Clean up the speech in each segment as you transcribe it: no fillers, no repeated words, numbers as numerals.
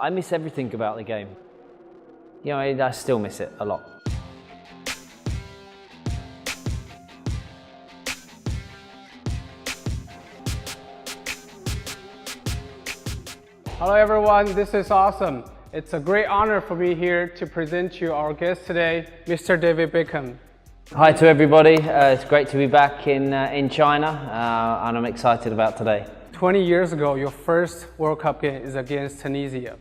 I miss everything about the game. You know, I still miss it a lot. Hello everyone, this is awesome. It's a great honor for me here to present you our guest today, Mr. David Beckham. Hi to everybody, it's great to be back in China and I'm excited about today. 20 years ago, your first World Cup game is against Tunisia.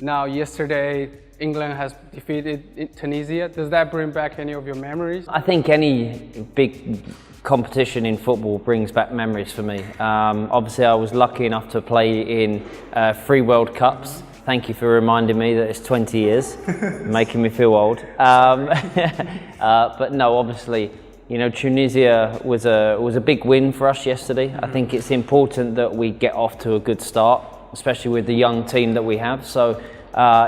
Now yesterday, England has defeated Tunisia. Does that bring back any of your memories? I think any big competition in football brings back memories for me. Obviously I was lucky enough to play in 3 World Cups. Thank you for reminding me that it's 20 years, making me feel old. But no, obviously, you know, Tunisia was a big win for us yesterday. I think it's important that we get off to a good start, especially with the young team that we have. So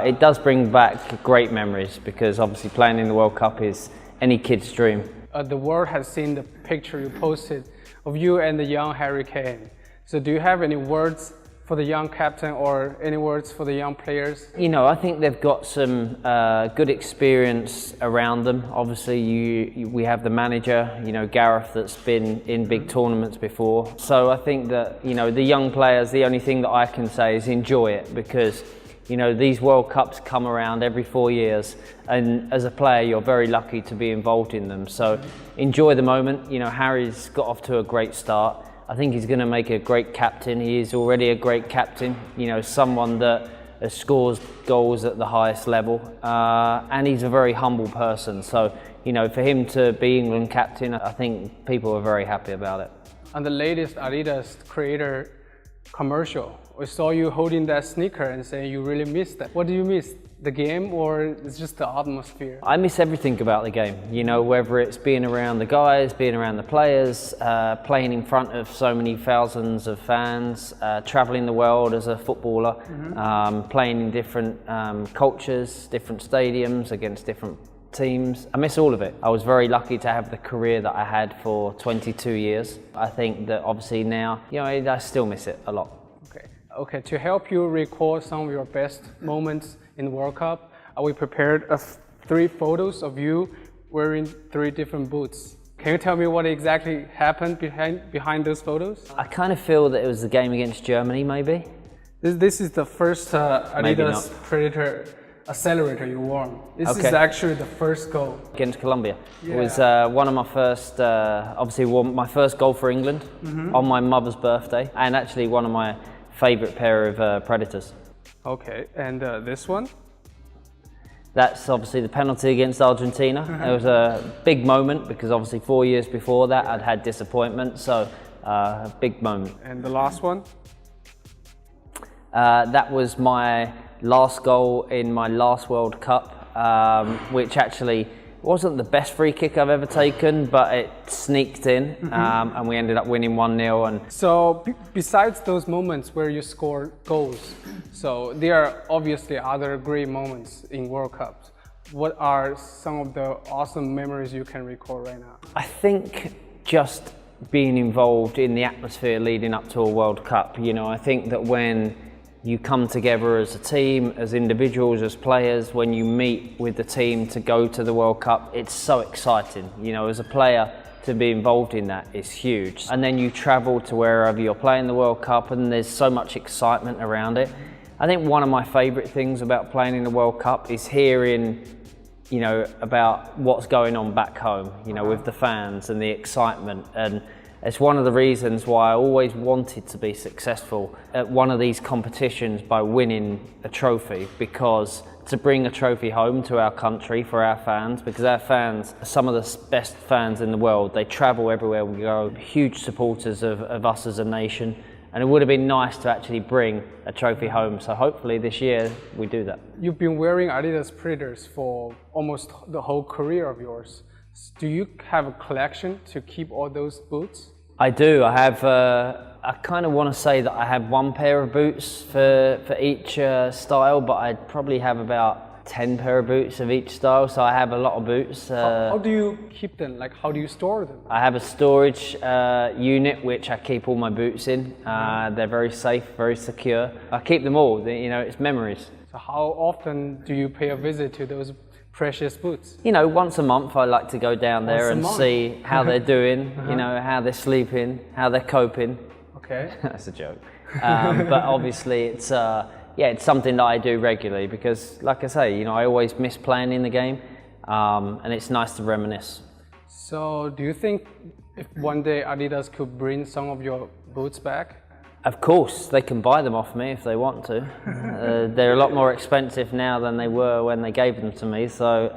it does bring back great memories because obviously playing in the World Cup is any kid's dream. The world has seen the picture you posted of you and the young Harry Kane. So do you have any words for the young captain or any words for the young players? You know, I think they've got some good experience around them. Obviously, we have the manager, you know, Gareth, that's been in big tournaments before. So I think that, you know, the young players, the only thing that I can say is enjoy it because, you know, these World Cups come around every 4 years and as a player you're very lucky to be involved in them. So enjoy the moment. You know, Harry's got off to a great start. I think he's going to make a great captain. He is already a great captain, you know, someone that scores goals at the highest level and he's a very humble person. So, you know, for him to be England captain, I think people are very happy about it. On the latest Adidas Prater commercial, we saw you holding that sneaker and saying you really missed that. What do you miss? The game or it's just the atmosphere? I miss everything about the game, you know, whether it's being around the guys, being around the players, playing in front of so many thousands of fans, traveling the world as a footballer, playing in different cultures, different stadiums against different teams. I miss all of it. I was very lucky to have the career that I had for 22 years. I think that obviously now, you know, I still miss it a lot. Okay, to help you recall some of your best moments in the World Cup, we prepared 3 photos of you wearing 3 different boots. Can you tell me what exactly happened behind those photos? I kind of feel that it was the game against Germany, maybe. This is the first Adidas Prater accelerator you wore. This is actually the first goal. Against Colombia. Yeah. It was one of my first, obviously my first goal for England on my mother's birthday and actually one of my favourite pair of Predators. Okay, and this one? That's obviously the penalty against Argentina. It was a big moment because obviously 4 years before that I'd had disappointment, so a big moment. And the last one? That was my last goal in my last World Cup, which actually wasn't the best free kick I've ever taken, but it sneaked in and we ended up winning 1-0. And so besides those moments where you score goals, so there are obviously other great moments in World Cups. What are some of the awesome memories you can recall right now? I think just being involved in the atmosphere leading up to a World Cup. You know, I think that when you come together as a team, as individuals, as players, when you meet with the team to go to the World Cup, it's so exciting. You know, as a player, to be involved in that is huge. And then you travel to wherever you're playing the World Cup and there's so much excitement around it. I think one of my favourite things about playing in the World Cup is hearing, you know, about what's going on back home, you know, with the fans and the excitement. And it's one of the reasons why I always wanted to be successful at one of these competitions by winning a trophy, because to bring a trophy home to our country for our fans, because our fans are some of the best fans in the world. They travel everywhere we go, huge supporters of us as a nation, and it would have been nice to actually bring a trophy home. So hopefully this year we do that. You've been wearing Adidas Predators for almost the whole career of yours. Do you have a collection to keep all those boots? I do. I have. I kind of want to say that I have 1 pair of boots for each style, but I'd probably have about 10 pair of boots of each style, so I have a lot of boots. How do you keep them? Like, how do you store them? I have a storage unit which I keep all my boots in. They're very safe, very secure. I keep them all, you know, it's memories. So how often do you pay a visit to those precious boots? You know, once a month I like to go down there and see how they're doing, you know, how they're sleeping, how they're coping. Okay. That's a joke. But obviously it's yeah, it's something that I do regularly because, like I say, you know, I always miss playing in the game, and it's nice to reminisce. So, do you think if one day Adidas could bring some of your boots back? Of course, they can buy them off me if they want to. They're a lot more expensive now than they were when they gave them to me. So,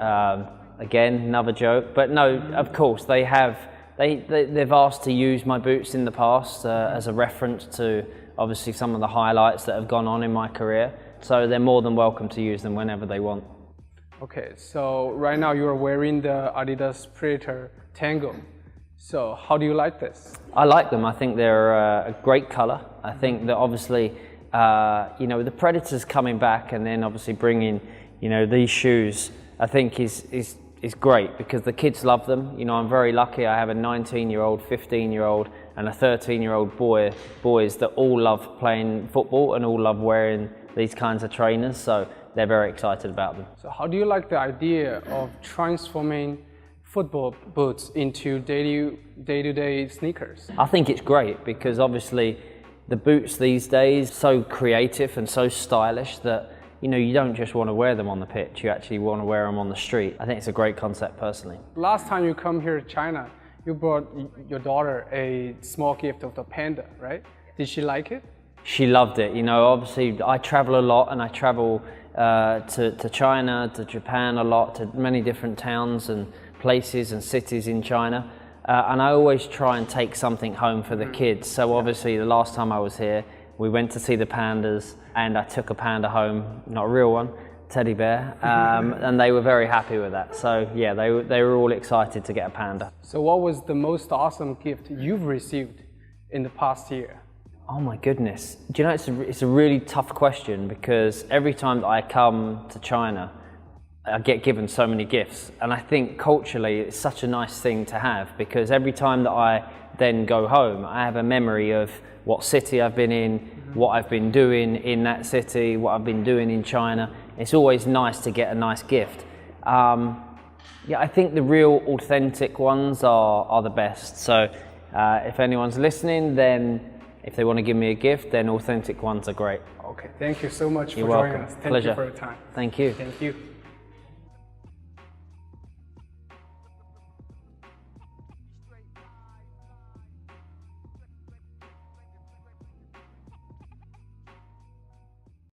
again, another joke. But no, of course, they have. They've asked to use my boots in the past as a reference to obviously some of the highlights that have gone on in my career. So they're more than welcome to use them whenever they want. Okay, so right now you are wearing the Adidas Prater Tango. So how do you like this? I like them. I think they're a great colour. I think that obviously, you know, the Predator's coming back and then obviously bringing, you know, these shoes, I think is great because the kids love them. You know, I'm very lucky. I have a 19-year-old, 15-year-old and a 13-year-old boys that all love playing football and all love wearing these kinds of trainers. So they're very excited about them. So how do you like the idea of transforming football boots into day-to-day sneakers? I think it's great because obviously the boots these days are so creative and so stylish that, you know, you don't just want to wear them on the pitch, you actually want to wear them on the street. I think it's a great concept personally. Last time you come here to China, you brought your daughter a small gift of the Panda, right? Did she like it? She loved it. You know, obviously I travel a lot and I travel to China, to Japan a lot, to many different towns and places and cities in China. And I always try and take something home for the kids. So obviously the last time I was here, we went to see the pandas and I took a panda home, not a real one, teddy bear, and they were very happy with that. So yeah, they were all excited to get a panda. So what was the most awesome gift you've received in the past year? Oh my goodness. Do you know, it's a really tough question because every time that I come to China, I get given so many gifts. And I think culturally it's such a nice thing to have because every time that I then go home, I have a memory of what city I've been in, what I've been doing in that city, what I've been doing in China. It's always nice to get a nice gift. Yeah, I think the real authentic ones are the best. So if anyone's listening, then if they want to give me a gift, then authentic ones are great. Okay, thank you so much for You're joining welcome. us. Thank Pleasure. you for your time. Thank you. Thank you.